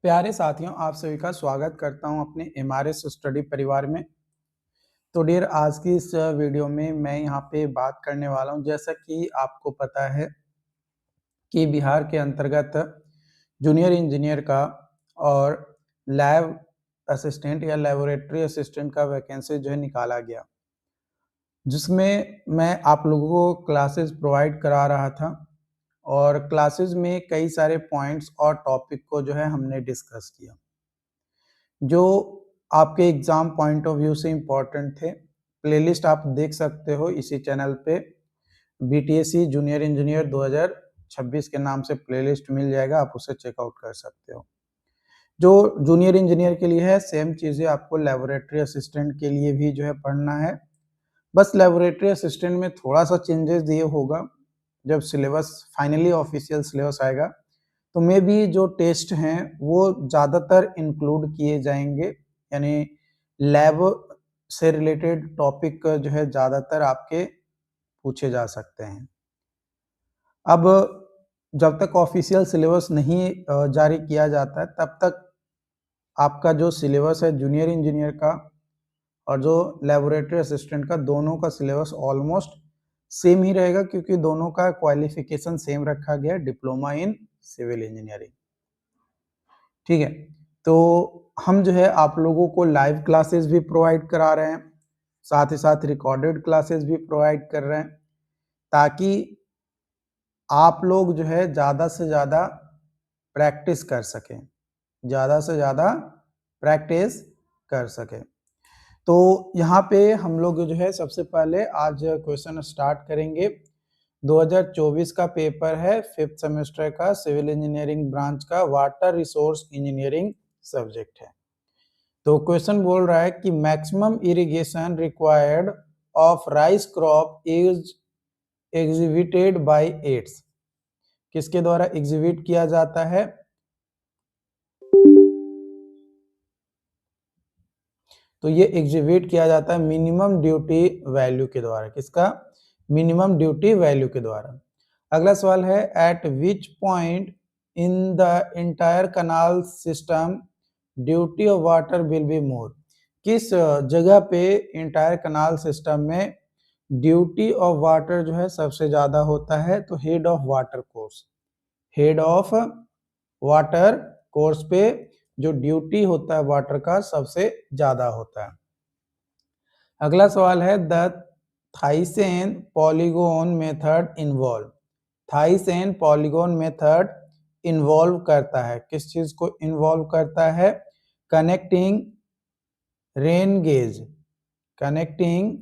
प्यारे साथियों, आप सभी का स्वागत करता हूं अपने एमआरएस स्टडी परिवार में। तो डियर, आज की इस वीडियो में मैं यहां पे बात करने वाला हूं। जैसा कि आपको पता है कि बिहार के अंतर्गत जूनियर इंजीनियर का और लैब असिस्टेंट या लेबोरेटरी असिस्टेंट का वैकेंसी जो है निकाला गया, जिसमें मैं आप लोगों को क्लासेस प्रोवाइड करा रहा था और क्लासेस में कई सारे पॉइंट्स और टॉपिक को जो है हमने डिस्कस किया, जो आपके एग्जाम पॉइंट ऑफ व्यू से इम्पोर्टेंट थे। प्लेलिस्ट आप देख सकते हो इसी चैनल पे, बीटीएससी जूनियर इंजीनियर 2026 के नाम से प्लेलिस्ट मिल जाएगा, आप उसे चेकआउट कर सकते हो। जो जूनियर इंजीनियर के लिए है, सेम चीज़ें आपको लेबोरेटरी असिस्टेंट के लिए भी जो है पढ़ना है। बस लेबोरेटरी असिस्टेंट में थोड़ा सा चेंजेस ये होगा, जब सिलेबस फाइनली ऑफिशियल सिलेबस आएगा तो मे बी जो टेस्ट हैं वो ज़्यादातर इंक्लूड किए जाएंगे, यानी लैब से रिलेटेड टॉपिक जो है ज़्यादातर आपके पूछे जा सकते हैं। अब जब तक ऑफिशियल सिलेबस नहीं जारी किया जाता है, तब तक आपका जो सिलेबस है जूनियर इंजीनियर का और जो लेबोरेटरी असिस्टेंट का, दोनों का सिलेबस ऑलमोस्ट सेम ही रहेगा, क्योंकि दोनों का क्वालिफिकेशन सेम रखा गया है, डिप्लोमा इन सिविल इंजीनियरिंग। ठीक है, तो हम जो है आप लोगों को लाइव क्लासेस भी प्रोवाइड करा रहे हैं, साथ ही साथ रिकॉर्डेड क्लासेस भी प्रोवाइड कर रहे हैं, ताकि आप लोग जो है ज़्यादा से ज़्यादा प्रैक्टिस कर सकें, ज़्यादा से ज़्यादा प्रैक्टिस कर सकें। तो यहाँ पे हम लोग जो है सबसे पहले आज क्वेश्चन स्टार्ट करेंगे। 2024 का पेपर है, 5th सेमेस्टर का, सिविल इंजीनियरिंग ब्रांच का, वाटर रिसोर्स इंजीनियरिंग सब्जेक्ट है। तो क्वेश्चन बोल रहा है कि maximum irrigation required of rice crop is executed by aids. किसके द्वारा एग्जीक्यूट किया जाता है? तो ये एग्जीक्यूट किया जाता है मिनिमम ड्यूटी वैल्यू के द्वारा। किसका? मिनिमम ड्यूटी वैल्यू के द्वारा। अगला सवाल है, at which point in the entire canal system duty of water will be more. किस जगह पे इंटायर कनाल सिस्टम में ड्यूटी ऑफ वाटर जो है सबसे ज्यादा होता है? तो head of water course, head of water course पे जो ड्यूटी होता है वाटर का सबसे ज्यादा होता है। अगला सवाल है, the Thiessen polygon method involve. Thiessen polygon method involve करता है, किस चीज को इन्वॉल्व करता है? Connecting rain gauge, connecting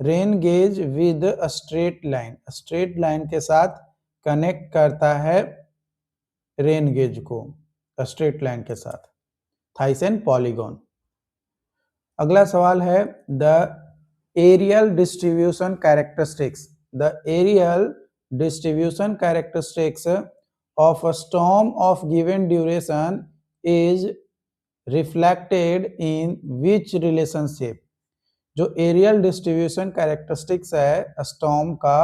rain gauge with a straight line, straight line के साथ कनेक्ट करता है रेन गेज को स्ट्रेट लाइन के साथ, थाइसेन पॉलीगोन। अगला सवाल है, the areal distribution characteristics, the areal distribution characteristics of a storm of given duration is reflected in which relationship. जो एरियल डिस्ट्रीब्यूशन कैरेक्टरिस्टिक्स है स्टॉर्म का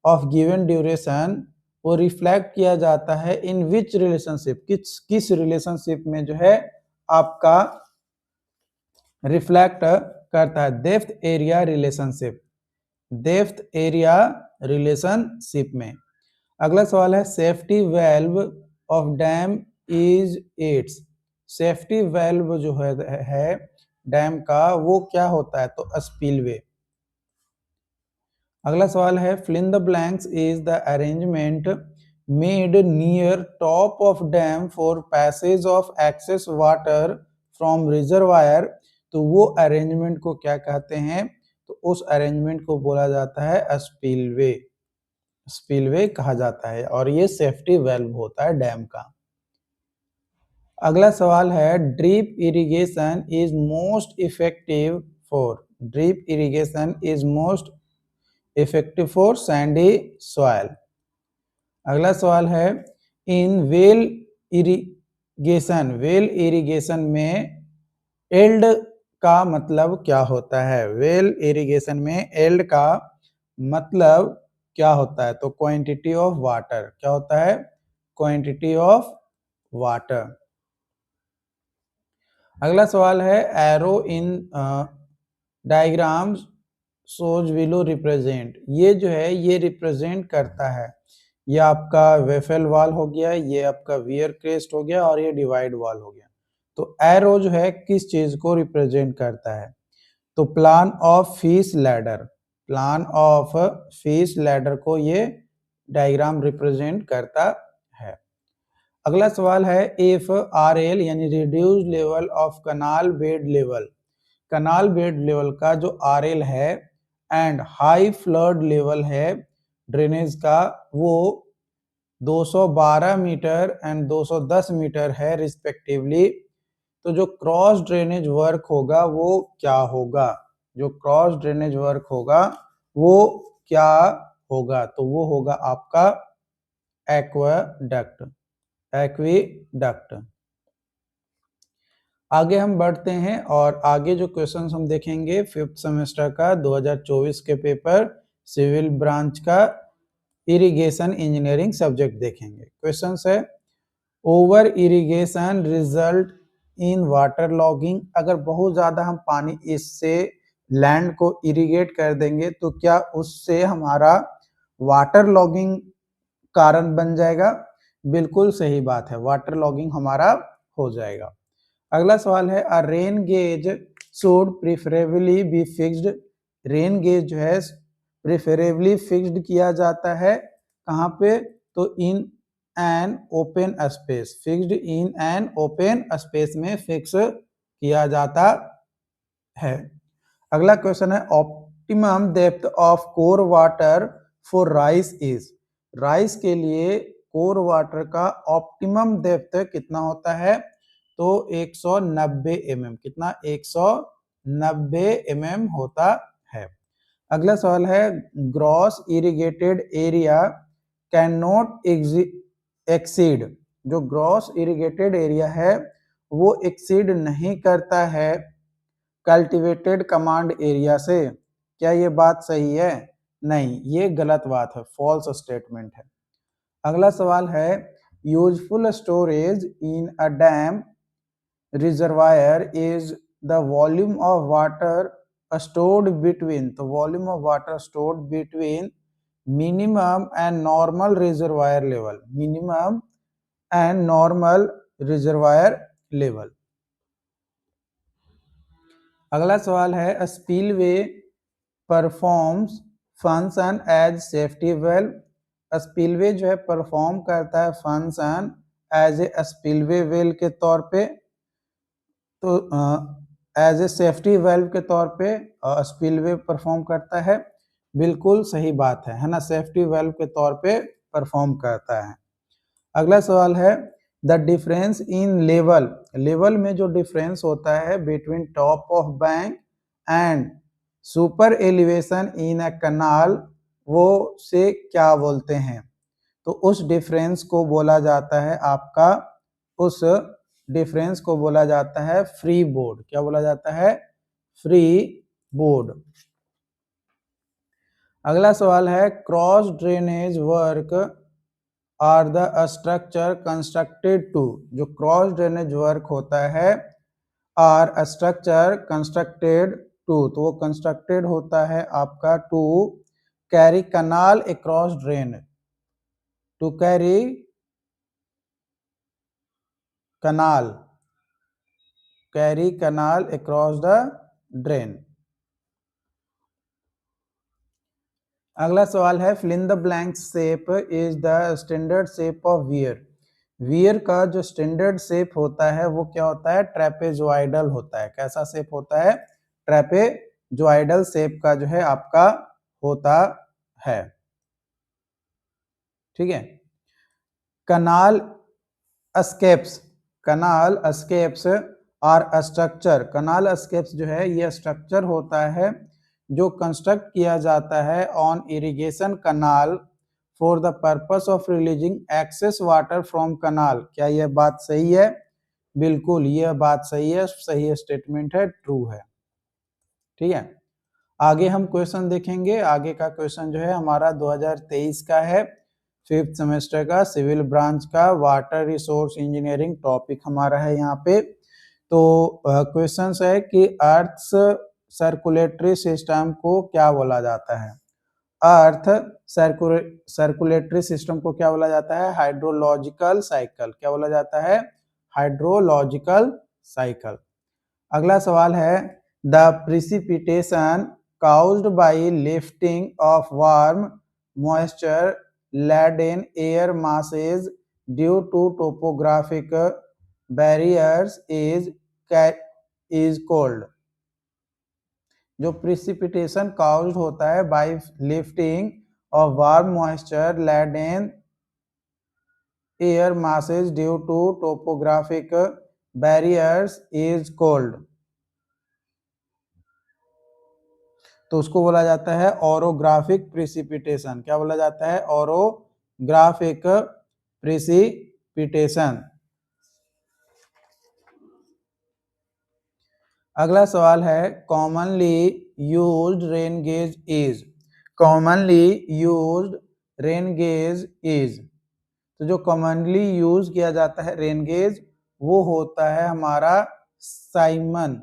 ऑफ गिवन ड्यूरेशन, वो रिफ्लेक्ट किया जाता है इन विच रिलेशनशिप, किस रिलेशनशिप में जो है आपका रिफ्लेक्ट करता है? Depth area relationship, depth area relationship में। अगला सवाल है, safety valve of dam is it's. Safety valve जो है डैम का, वो क्या होता है? तो स्पिलवे। अगला सवाल है, fill in the blanks is the arrangement made near top of dam for passage of excess water from reservoir. तो वो अरेंजमेंट को क्या कहते हैं? तो उस अरेंजमेंट को बोला जाता है स्पिलवे, स्पिलवे कहा जाता है, और ये सेफ्टी वेल्व होता है डैम का। अगला सवाल है, drip irrigation is most effective for, drip irrigation is most effective for Sandy soil. अगला सवाल है, in well irrigation, well irrigation में एल्ड का मतलब क्या होता है? वेल इरिगेशन में एल्ड का मतलब क्या होता है? तो क्वांटिटी ऑफ वाटर। क्या होता है? Quantity of water. अगला सवाल है एरो इन डायग्राम्स सोज विलो रिप्रेजेंट, ये जो है ये रिप्रेजेंट करता है, ये आपका वेफेल वाल हो गया, ये आपका वियर क्रेस्ट हो गया और ये डिवाइड वाल हो गया। तो एरो जो है किस चीज को रिप्रेजेंट करता है? तो plan of fish ladder, plan of fish ladder को ये डायग्राम रिप्रेजेंट करता है। अगला सवाल है इफ आरएल यानी reduced level of canal bed level, canal bed level का जो आरएल है एंड हाई फ्लड लेवल है ड्रेनेज का, वो 212 मीटर एंड 210 मीटर है रिस्पेक्टिवली, तो जो क्रॉस ड्रेनेज वर्क होगा वो क्या होगा? जो क्रॉस ड्रेनेज वर्क होगा वो क्या होगा? तो वो होगा आपका एक्वाडक्ट, एक्वीडक्ट। आगे हम बढ़ते हैं और आगे जो क्वेश्चंस हम देखेंगे फिफ्थ सेमेस्टर का 2024 के पेपर सिविल ब्रांच का इरिगेशन इंजीनियरिंग सब्जेक्ट देखेंगे। क्वेश्चंस है over irrigation result in water logging, अगर बहुत ज्यादा हम पानी इससे लैंड को इरिगेट कर देंगे तो क्या उससे हमारा वाटर लॉगिंग कारण बन जाएगा? बिल्कुल सही बात है, वाटर लॉगिंग हमारा हो जाएगा। अगला सवाल है a rain gauge should preferably be fixed, rain gauge जो है प्रिफरेबली फिक्स्ड किया जाता है कहाँ पे? तो in an open space, fixed in an open space में फिक्स किया जाता है। अगला क्वेश्चन है optimum depth of core water for rice is, rice के लिए कोर वाटर का ऑप्टिमम डेप्थ कितना होता है? तो 190 mm, कितना? 190 mm होता है। अगला सवाल है gross irrigated area can not exceed, जो ग्रॉस इरिगेटेड एरिया है वो एक्सीड नहीं करता है कल्टीवेटेड कमांड एरिया से, क्या ये बात सही है? नहीं, ये गलत बात है, फॉल्स स्टेटमेंट है। अगला सवाल है useful storage in a dam reservoir is the volume of water stored between, the volume of water stored between minimum and normal reservoir level, minimum and normal reservoir level। अगला सवाल है spillway performs function as safety valve, spillway जो है perform करता है function as a spillway well के तौर पे, तो एज ए सेफ्टी वेल्व के तौर पे स्पिलवे परफॉर्म करता है। बिल्कुल सही बात है ना, सेफ्टी वेल्व के तौर पे परफॉर्म करता है। अगला सवाल है the difference in level, level में जो डिफरेंस होता है between top of bank and super elevation in a canal, वो से क्या बोलते हैं? तो उस डिफरेंस को बोला जाता है आपका, उस डिफरेंस को बोला जाता है फ्री बोर्ड। क्या बोला जाता है? Free board. अगला सवाल है cross drainage work are the structure constructed to, जो क्रॉस ड्रेनेज वर्क होता है आर स्ट्रक्चर कंस्ट्रक्टेड टू, तो वो कंस्ट्रक्टेड होता है आपका to carry canal across drain, to carry canal, carry canal across the drain. अगला सवाल है fill in the blank shape is the standard shape of weir, weir का जो स्टैंडर्ड शेप होता है वो क्या होता है? ट्रेपेजोइडल होता है। कैसा शेप होता है? ट्रेपेजोइडल शेप का जो है आपका होता है। ठीक है। Canal escapes, canal escapes are structure, canal escapes जो है ये स्ट्रक्चर होता है जो कंस्ट्रक्ट किया जाता है on irrigation canal for the purpose of releasing excess water from canal. क्या यह बात सही है? बिल्कुल यह बात सही है, सही स्टेटमेंट है, ट्रू है। ठीक है। आगे हम क्वेश्चन देखेंगे। आगे का क्वेश्चन जो है हमारा 2023 का है, फिफ्थ सेमेस्टर का सिविल ब्रांच का वाटर रिसोर्स इंजीनियरिंग टॉपिक हमारा है यहाँ पे। तो क्वेश्चन है कि अर्थ सर्कुलेटरी सिस्टम को क्या बोला जाता है? अर्थ सर्कुलेटरी सिस्टम को क्या बोला जाता है? Hydrological cycle. क्या बोला जाता है? Hydrological cycle. अगला सवाल है the precipitation caused by lifting of warm moisture laden air masses due to topographic barriers is called। जो precipitation caused होता है by lifting of warm moisture laden air masses due to topographic barriers is called। तो उसको बोला जाता है orographic precipitation. क्या बोला जाता है? Orographic precipitation. अगला सवाल है commonly used rain gauge is. Commonly used rain gauge is. तो जो कॉमनली यूज किया जाता है रेन गेज वो होता है हमारा साइमंस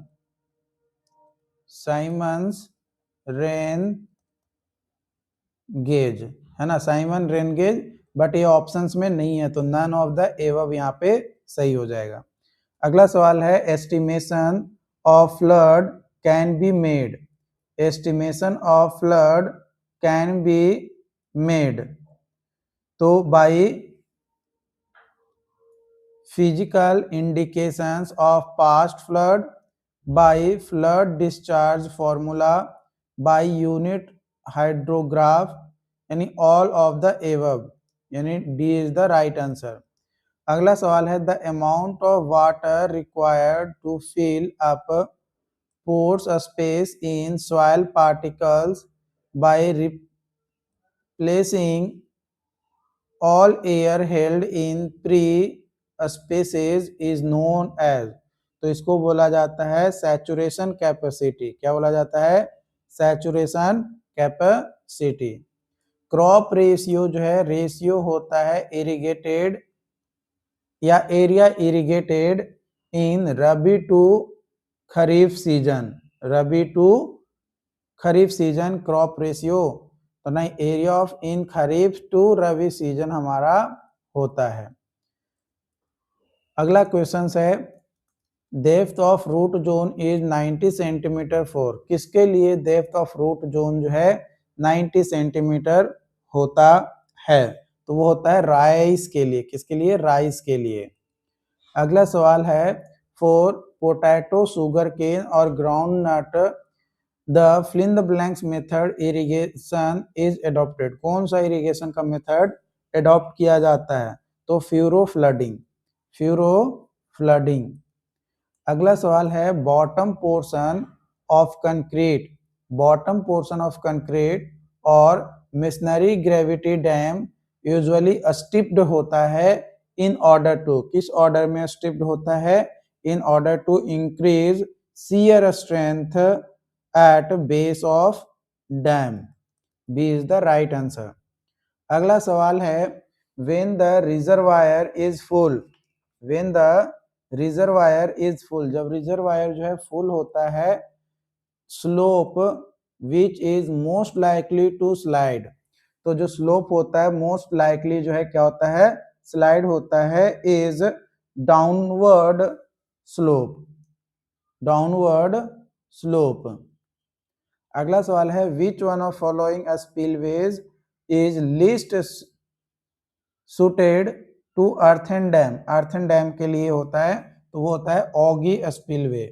रेन गेज, है ना, साइमन रेन गेज। बट ये ऑप्शंस में नहीं है तो नन ऑफ द एबव यहाँ पे सही हो जाएगा। अगला सवाल है estimation of flood can be made. Estimation of flood can be made तो by physical indications of past flood, by flood discharge formula, by unit hydrograph, यानी ऑल ऑफ द एबव, यानी D is the right answer. अगला सवाल है the amount of water required to fill up pores space in soil particles by replacing all air held in pre spaces is known as. तो इसको बोला जाता है saturation capacity. क्या बोला जाता है? Saturation capacity. क्रॉप रेशियो जो है रेशियो होता है इरिगेटेड या area irrigated in rabi to kharif season. Rabi to kharif season crop ratio तो नहीं, area of in kharif to rabi season हमारा होता है। अगला क्वेश्चन है depth of root zone is 90 centimetre for. किसके लिए डेप्थ ऑफ रूट जोन जो है 90 सेंटीमीटर होता है? तो वो होता है राइस के लिए। किसके लिए? राइस के लिए। अगला सवाल है फॉर पोटैटो, शुगर केन और groundnut the fill in the blanks method irrigation is adopted. कौन सा इरिगेशन का मेथड एडॉप्ट किया जाता है? तो फ्यूरो फ्लडिंग। Furrow flooding. अगला सवाल है bottom portion of concrete, bottom portion of concrete और masonry gravity dam usually stepped होता है इन ऑर्डर टू। किस ऑर्डर में स्टिप्ड होता है? In order to increase shear strength at base of dam. B is the right answer. अगला सवाल है when the reservoir is full. When the reservoir is full, जब रिजर्वायर जो है फुल होता है, slope which is most likely to slide. तो जो स्लोप होता है मोस्ट लाइकली जो है क्या होता है? स्लाइड होता है, is downward slope. Downward slope. अगला सवाल है which one of following spillways is least suited to earthen dam. Earthen dam के लिए होता है तो वो होता है ऑगी स्पिलवे।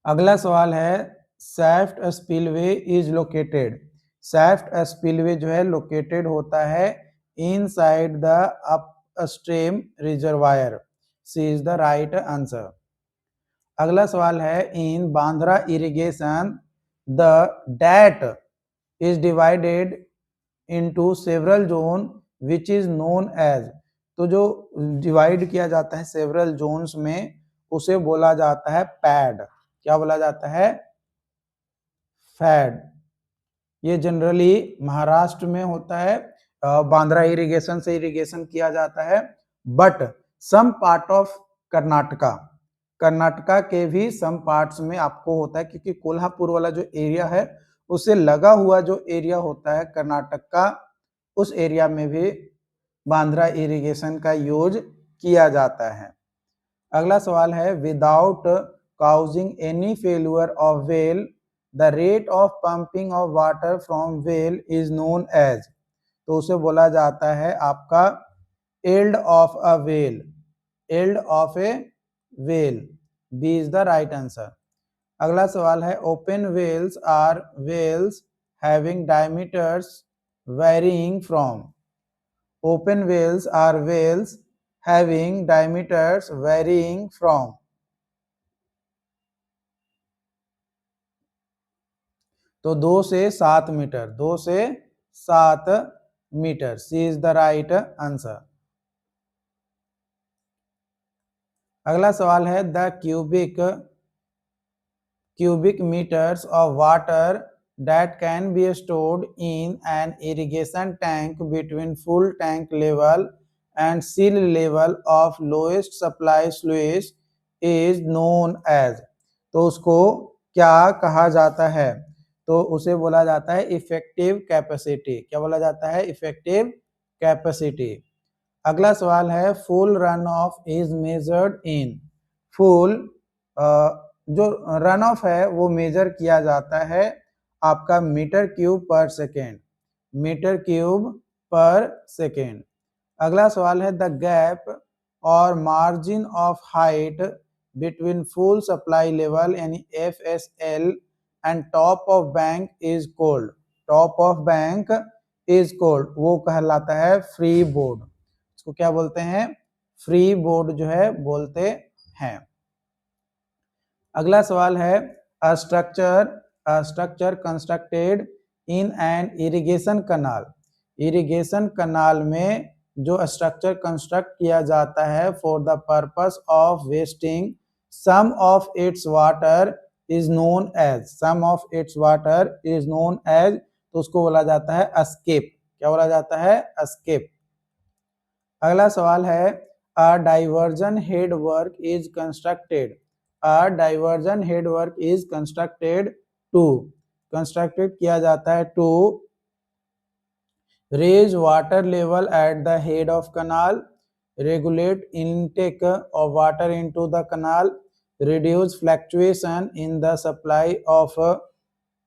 अगला सवाल है shaft spillway is located. Shaft spillway जो है लोकेटेड होता है inside the upstream reservoir. C is the right answer. अगला सवाल है in bandhara irrigation the that is divided into several zone which is known as. तो जो डिवाइड किया जाता है सेवरल जोन्स में उसे बोला जाता है पैड। क्या बोला जाता है? फैड। ये जनरली महाराष्ट्र में होता है, बांद्रा इरिगेशन से इरिगेशन किया जाता है, but some part of Karnataka, Karnataka के भी सम पार्ट्स में आपको होता है, क्योंकि कोल्हापुर वाला जो एरिया है उससे लगा हुआ जो एरिया होता है कर्नाटक का, उस एरिया में भी बांद्रा इरिगेशन का यूज किया जाता है। अगला सवाल है, without causing any failure of well the rate of pumping of water from well is known as. तो उसे बोला जाता है आपका yield of a well, yield of a well, B is the right answer. अगला सवाल है, open wells are wells having diameters varying from. Open wells are wells having diameters varying from। तो 2 से 7 मीटर, 2 से 7 metre, C is the right answer. अगला सवाल है, the cubic meters of water that can be stored in an irrigation tank between full tank level and seal level of lowest supply sluice is known as। तो उसको क्या कहा जाता है? तो उसे बोला जाता है इफेक्टिव कैपेसिटी। क्या बोला जाता है? Effective capacity. अगला सवाल है, full run of is measured in. Full जो रन ऑफ है वो मेजर किया जाता है आपका मीटर क्यूब पर सेकेंड, मीटर क्यूब पर सेकेंड। अगला सवाल है, द गैप और margin of height between full supply level यानी FSL and top of bank is called. Top of bank is called, वो कहलाता है फ्री बोर्ड। इसको क्या बोलते हैं? फ्री बोर्ड जो है बोलते हैं। अगला सवाल है, a structure constructed in an irrigation canal. Irrigation canal में जो स्ट्रक्चर कंस्ट्रक्ट किया जाता है for the purpose of wasting some of its water is known as. Some of its water is known as, तो उसको बोला जाता है अस्केप। क्या बोला जाता है? अस्केप। अगला सवाल है, a diversion head work is constructed. A diversion head work is constructed to, constructed किया जाता है to raise water level at the head of canal, regulate intake of water into the canal, reduce fluctuation in the supply of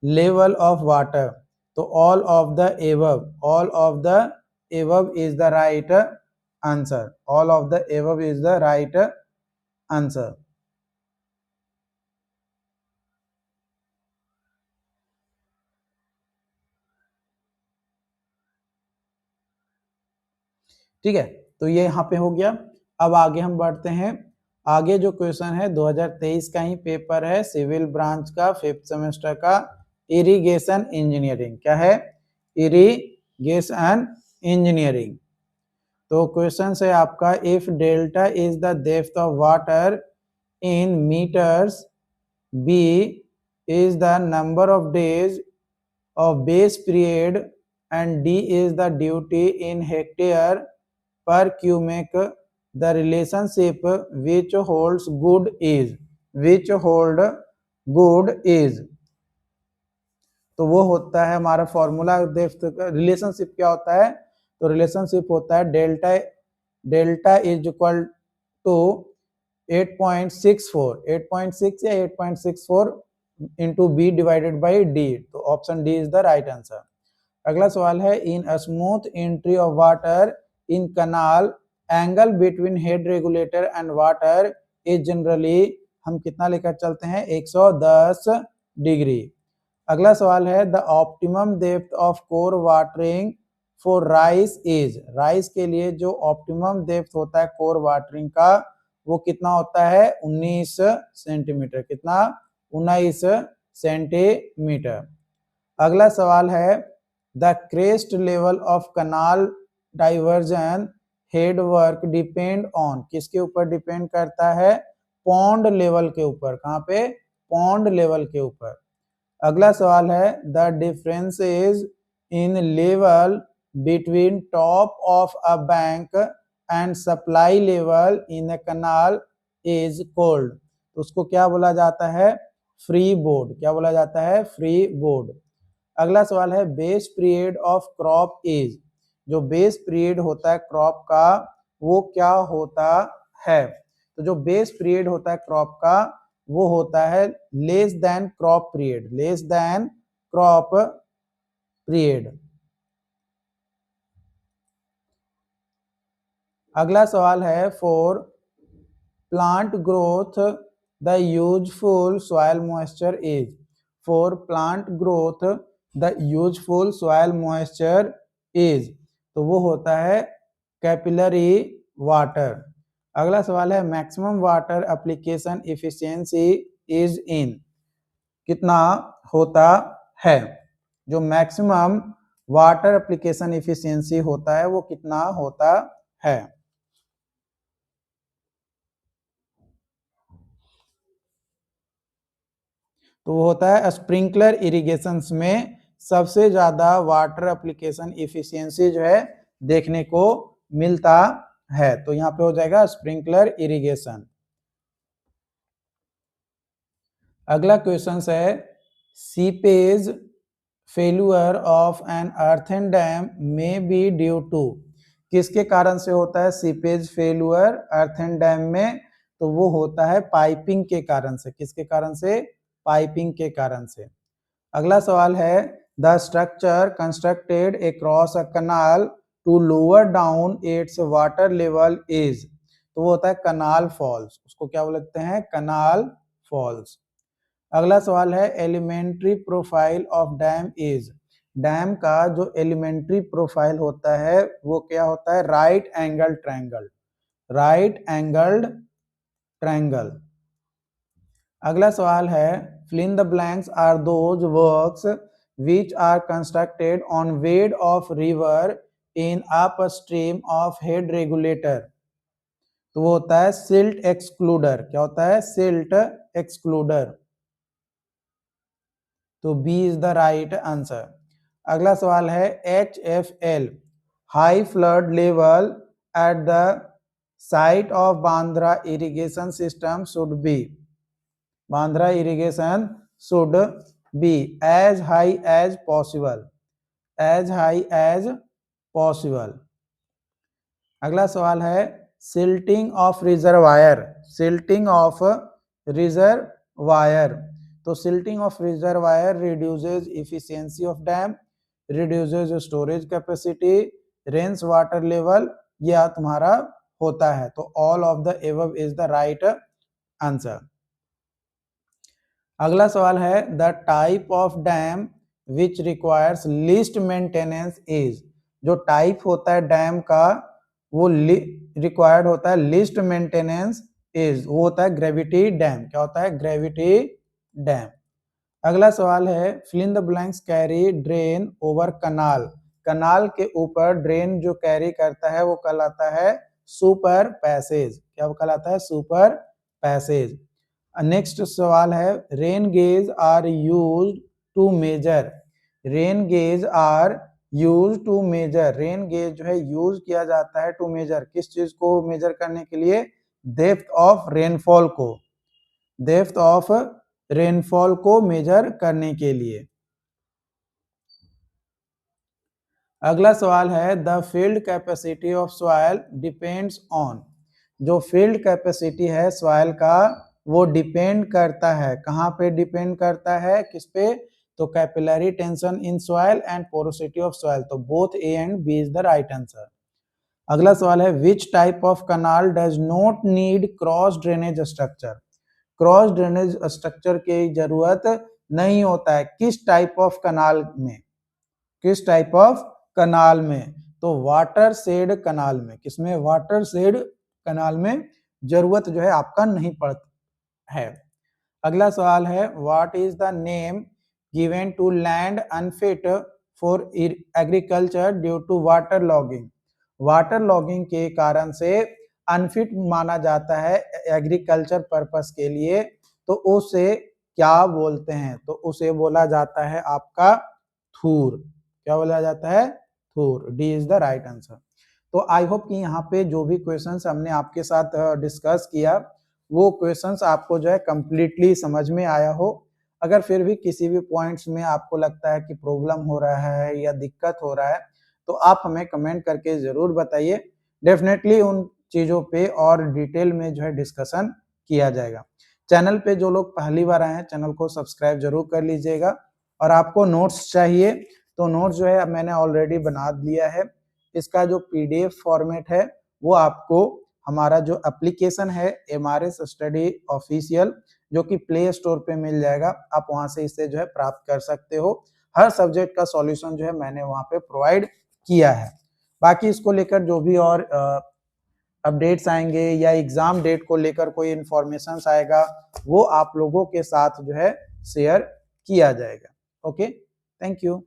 level of water। तो all of the above, all of the above is the right answer, all of the above is the right answer। ठीक है, तो ये यहाँ पे हो गया। अब आगे हम बढ़ते हैं। आगे जो क्वेश्चन है 2023 का ही पेपर है, सिविल ब्रांच का 5th सेमेस्टर का, इरिगेशन इंजीनियरिंग। क्या है? Irrigation engineering. तो क्वेश्चन है आपका, if delta is the depth of water in metres, B is the number of days of base period and D is the duty in hectare per cubic, the relationship which holds good is, which hold good is। तो वो होता है हमारा formula depth का। Relationship क्या होता है? तो रिलेशनशिप होता है डेल्टा इज इक्वल टू 8.64, 8.6 या 8.64 into be divided by D. तो option D is the right answer. अगला सवाल है, in a smooth entry of water in canal angle between head regulator and water is generally, हम कितना लेकर चलते हैं? 110 डिग्री। अगला सवाल है, the optimum depth of core watering for rice is. Rice के लिए जो ऑप्टिमम डेप्थ होता है कोर वाटरिंग का वो कितना होता है? 19 सेंटीमीटर। कितना? 19 सेंटीमीटर। अगला सवाल है, the crest level of canal diversion head work depend on, किसके ऊपर डिपेंड करता है? पॉन्ड लेवल के ऊपर। कहाँ पे? पॉन्ड लेवल के ऊपर। अगला सवाल है, the difference is in level between top of a bank and supply level in a canal is called. तो उसको क्या बोला जाता है? Free board. क्या बोला जाता है? Free board. अगला सवाल है base period of crop is. जो बेस पीरियड होता है क्रॉप का वो क्या होता है? तो जो बेस पीरियड होता है क्रॉप का वो होता है less than crop period. Less than crop period. अगला सवाल है for plant growth the useful soil moisture is. For plant growth the useful soil moisture is, तो वो होता है कैपिलरी वाटर। अगला सवाल है maximum water application efficiency is in. कितना होता है? जो मैक्सिमम वाटर एप्लीकेशन एफिशिएंसी होता है वो कितना होता है? तो वो होता है स्प्रिंकलर इरिगेशंस में सबसे ज्यादा वाटर एप्लीकेशन इफिशियंसी जो है देखने को मिलता है। तो यहाँ पे हो जाएगा स्प्रिंकलर इरिगेशन। अगला क्वेश्चन है seepage failure of an earthen dam में बी ड्यू टू। किसके कारण से होता है सीपेज फेल्यूअर अर्थन डैम में? तो वो होता है पाइपिंग के कारण से। किसके कारण से? पाइपिंग के कारण से। अगला सवाल है the structure constructed across a canal to lower down its water level is. तो वो होता है कनाल फॉल्स। उसको क्या बोलते हैं? Canal falls. अगला सवाल है elementary profile of dam is. Dam का जो एलिमेंट्री प्रोफाइल होता है वो क्या होता है? Right angle triangle. Right angled triangle. अगला सवाल है fill in the blanks are those works which are constructed on bed of river in upstream of head regulator। तो वो होता है silt excluder। क्या होता है? silt excluder। तो B is the right answer. अगला सवाल है HFL high flood level at the site of bandhara irrigation system should be. Bandhara irrigation should be as high as possible. As high as possible. अगला सवाल है silting of reservoir. Silting of reservoir. तो silting of reservoir reduces efficiency of dam, reduces storage capacity, raises water level, यह तुम्हारा होता है। तो all of the above is the right answer. अगला सवाल है the type of dam which requires least maintenance is. जो टाइप होता है डैम का वो रिक्वायर्ड होता है लीस्ट मेंटेनेंस इज, वो होता है ग्रेविटी डैम। क्या होता है? Gravity dam. अगला सवाल है fill in the blanks carry drain over canal. Canal के ऊपर ड्रेन जो कैरी करता है वो कहलाता है सुपर पैसेज। क्या वो कहलाता है? Super passage. नेक्स्ट सवाल है rain gauge are used to measure. Rain gauge are use to measure. Rain gauge जो है यूज किया जाता है टू मेजर। किस चीज को मेजर करने के लिए? डेप्थ ऑफ रेनफॉल को। डेप्थ ऑफ रेनफॉल को मेजर करने के लिए। अगला सवाल है the field capacity of soil depends on. जो फील्ड कैपेसिटी है सॉइल का वो डिपेंड करता है, कहाँ पे डिपेंड करता है? किस पे? तो capillary tension in soil and porosity of soil. तो both A and B is the right answer. अगला सवाल है which type of canal does not need cross drainage structure. Cross drainage structure की जरूरत नहीं होता है। किस टाइप ऑफ कनाल में? किस टाइप ऑफ कनाल में? तो वाटर शेड कनाल में। किसमें? वाटर शेड कनाल में जरूरत जो है आपका नहीं पड़ता है। अगला सवाल है what is the name given to land unfit for agriculture due to water logging. Water logging के कारण से अनफिट माना जाता है एग्रीकल्चर पर्पस के लिए। तो उसे क्या बोलते हैं? तो उसे बोला जाता है आपका थूर। क्या बोला जाता है? थूर। D is the right answer. तो आई होप कि यहाँ पे जो भी क्वेश्चंस हमने आपके साथ डिस्कस किया वो क्वेश्चंस आपको जो है कंप्लीटली समझ में आया हो। अगर फिर भी किसी भी पॉइंट्स में आपको लगता है कि प्रॉब्लम हो रहा है या दिक्कत हो रहा है तो आप हमें कमेंट करके जरूर बताइए। डेफिनेटली उन चीजों पे और डिटेल में जो है डिस्कशन किया जाएगा। चैनल पे जो लोग पहली बार आए हैं चैनल को सब्सक्राइब जरूर कर लीजिएगा। और आपको नोट्स चाहिए तो नोट्स जो है मैंने ऑलरेडी बना दिया है। इसका जो पीडीएफ फॉर्मेट है वो आपको हमारा जो एप्लीकेशन है एमआरएस स्टडी ऑफिशियल जो कि प्ले स्टोर पे मिल जाएगा, आप वहां से इसे जो है प्राप्त कर सकते हो। हर सब्जेक्ट का सॉल्यूशन जो है मैंने वहां पे प्रोवाइड किया है। बाकी इसको लेकर जो भी और अपडेट्स आएंगे या एग्जाम डेट को लेकर कोई इंफॉर्मेशन आएगा वो आप लोगों के साथ जो है शेयर किया जाएगा। Okay, thank you.